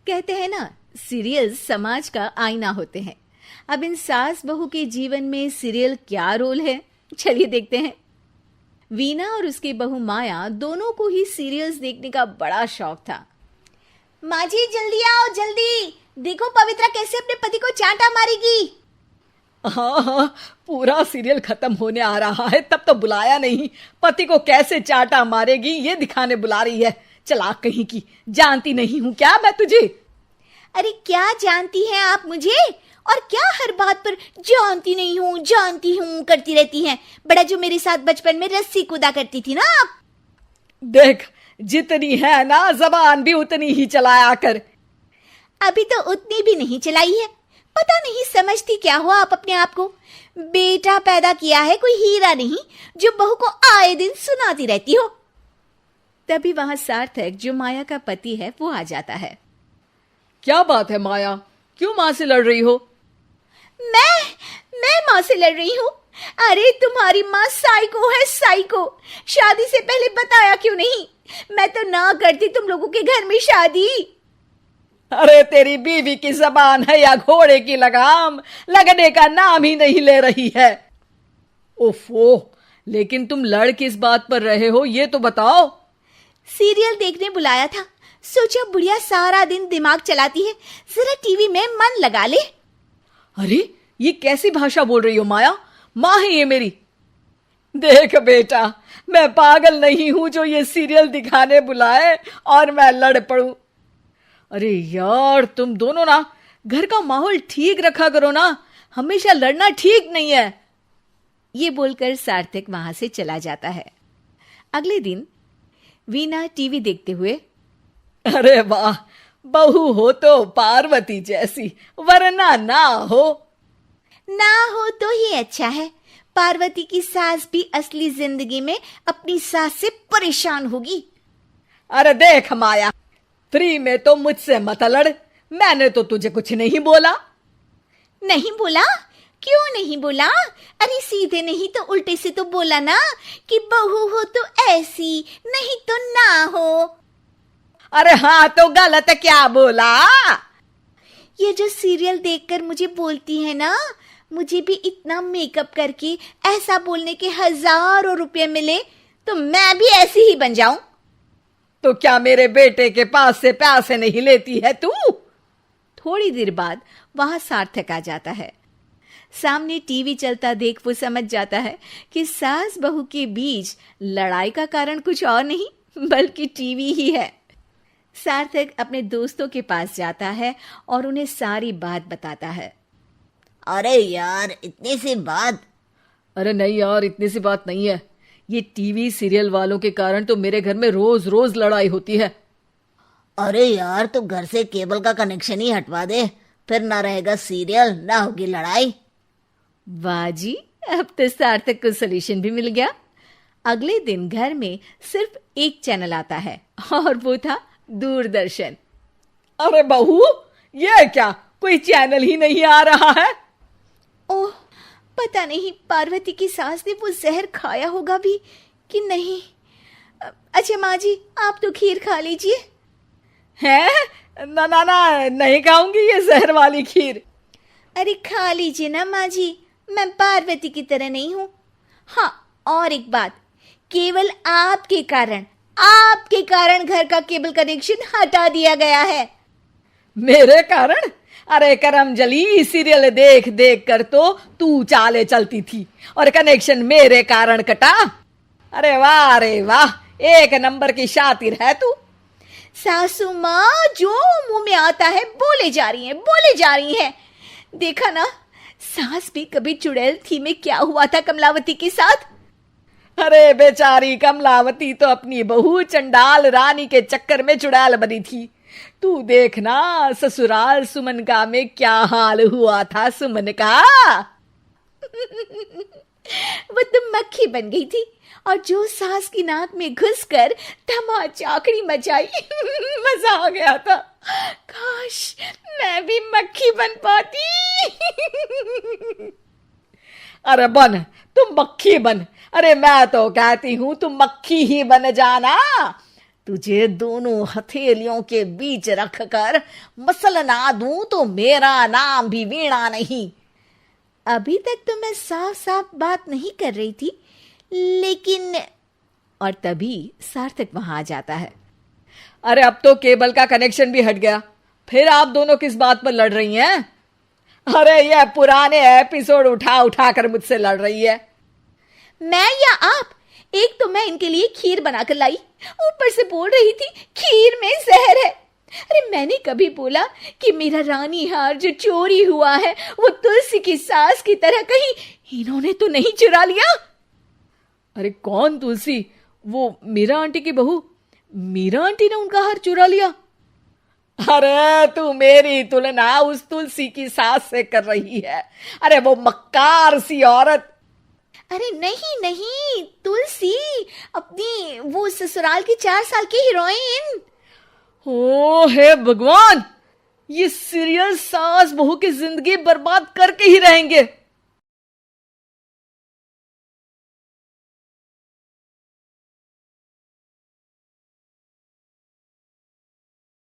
कहते हैं ना, सीरियल समाज का आईना होते हैं। अब इन सास बहू के जीवन में सीरियल क्या रोल है, चलिए देखते हैं। वीना और उसकी बहू माया दोनों को ही सीरियल्स देखने का बड़ा शौक था। माँ जी जल्दी आओ, जल्दी देखो पवित्रा कैसे अपने पति को चांटा मारेगी। हाँ हाँ, पूरा सीरियल खत्म होने आ रहा है, तब तो बुलाया नहीं। पति को कैसे चाटा मारेगी ये दिखाने बुला रही है। चलाक कहीं की, जानती नहीं हूँ क्या मैं तुझे? अरे क्या जानती हैं आप मुझे, और क्या हर बात पर जानती हूँ करती रहती हैं। बड़ा जो मेरे साथ बचपन में रस्सी कूदा करती थी ना आप। देख, जितनी है ना जबान भी उतनी ही चलाया कर। अभी तो उतनी भी नहीं चलाई है। पता नहीं समझती क्या हुआ आप अपने आप को। बेटा पैदा किया है कोई हीरा नहीं जो बहू को आए दिन सुनाती रहती हो। तभी वहां सार्थक, जो माया का पति है, वो आ जाता है। क्या बात है माया, क्यों माँ से लड़ रही हो? मैं माँ से लड़ रही हूँ? अरे तुम्हारी माँ साइको है, साइको। शादी से पहले बताया क्यों नहीं? मैं तो ना करती तुम लोगों के घर में शादी। अरे तेरी बीवी की जबान है या घोड़े की लगाम, लगने का नाम ही नहीं ले रही है। ओफो, लेकिन तुम लड़ किस बात पर रहे हो ये तो बताओ। सीरियल देखने बुलाया था, सोचा बुढ़िया सारा दिन दिमाग चलाती है, जरा टीवी में मन लगा ले। अरे ये कैसी भाषा बोल रही हो माया? माँ है ये मेरी। देख बेटा, मैं पागल नहीं हूं जो ये सीरियल दिखाने बुलाए और मैं लड़ पड़ूं। अरे यार, तुम दोनों ना घर का माहौल ठीक रखा करो ना, हमेशा लड़ना ठीक नहीं है। ये बोलकर सार्थक वहां से चला जाता है। अगले दिन वीना टीवी देखते हुए, अरे वाह, बहू हो तो पार्वती जैसी, वरना ना हो तो ही अच्छा है। पार्वती की सास भी असली जिंदगी में अपनी सास से परेशान होगी। अरे देख माया, फ्री में तो मुझसे मत लड़। मैंने तो तुझे कुछ नहीं बोला। नहीं बोला? क्यों नहीं बोला? अरे सीधे नहीं तो उल्टे से तो बोला ना कि बहू हो तो ऐसी, नहीं तो ना हो। अरे हाँ, तो गलत क्या बोला? ये जो सीरियल देखकर मुझे बोलती है ना, मुझे भी इतना मेकअप करके ऐसा बोलने के हजारों रुपए मिले तो मैं भी ऐसी ही बन जाऊं। तो क्या मेरे बेटे के पास से पैसे नहीं लेती है तू? थोड़ी देर बाद वहां सार्थक आ जाता है। सामने टीवी चलता देख वो समझ जाता है कि सास बहू के बीच लड़ाई का कारण कुछ और नहीं बल्कि टीवी ही है। सार्थक अपने दोस्तों के पास जाता है और उन्हें सारी बात बताता है। अरे यार, इतनी सी बात? अरे नहीं यार, इतनी सी बात नहीं है। ये टीवी सीरियल वालों के कारण तो मेरे घर में रोज रोज लड़ाई होती है। अरे यार, तो घर से केबल का कनेक्शन ही हटवा दे, फिर ना रहेगा सीरियल ना होगी लड़ाई। वाह जी, अब तो सार्थक को सोल्यूशन भी मिल गया। अगले दिन घर में सिर्फ एक चैनल आता है और वो था दूरदर्शन। अरे बहू, ये क्या, कोई चैनल ही नहीं आ रहा है? ओह, पता नहीं पार्वती की सास ने वो जहर खाया होगा भी कि नहीं। अच्छा माँ जी, आप तो खीर खा लीजिए। हैं? ना ना ना, नहीं खाऊंगी ये जहर वाली खीर। अरे खा लीजिए ना माँ जी, मैं पार्वती की तरह नहीं हूँ। हाँ, और एक बात, केवल आपके कारण घर का केबल कनेक्शन हटा दिया गया है। मेरे कारण? अरे करमजली, सीरियल देख देख कर तो तू चाले चलती थी और कनेक्शन मेरे कारण कटा। अरे वाह, एक नंबर की शातिर है तू। सासू माँ जो मुंह में आता है बोले जा रही हैं। देखा ना, सास भी कभी चुड़ैल थी में क्या हुआ था कमलावती के साथ। अरे बेचारी कमलावती तो अपनी बहू चंडाल रानी के चक्कर में चुड़ैल बनी थी। तू देखना ससुराल सुमन का में क्या हाल हुआ था सुमन का। वो तो मक्खी बन गई थी और जो सास की नाक में घुसकर धमाचाकड़ी मचाई मजा आ गया था। काश मैं भी मक्खी बन पाती। अरे बन, तुम मक्खी बन। अरे मैं तो कहती हूं तुम मक्खी ही बन जाना। तुझे दोनों हथेलियों के बीच रखकर मसलना दूं तो मेरा नाम भी वीणा नहीं। अभी तक तो मैं साफ साफ बात नहीं कर रही थी, लेकिन और तभी सार्थक वहां आ जाता है। अरे अब तो केबल का कनेक्शन भी हट गया, फिर आप दोनों किस बात पर लड़ रही हैं? अरे ये पुराने एपिसोड उठा उठा कर मुझसे लड़ रही है। मैं या आप? एक तो मैं इनके लिए खीर बनाकर लाई, ऊपर से बोल रही थी खीर में जहर है। अरे मैंने कभी बोला कि मेरा रानी हार जो चोरी हुआ है वो तुलसी की सास की तरह कहीं इन्होंने तो नहीं चुरा लिया? अरे कौन तुलसी? वो मीरा आंटी की बहू। मीरा आंटी ने उनका हार चुरा लिया? अरे तू मेरी तुलना उस तुलसी की सास से कर रही है। अरे वो मक्कार सी औरत। अरे नहीं नहीं, तुलसी, अपनी वो ससुराल की 4 साल की हीरोइन। ओ हे भगवान, ये सीरियल सास बहू की जिंदगी बर्बाद करके ही रहेंगे।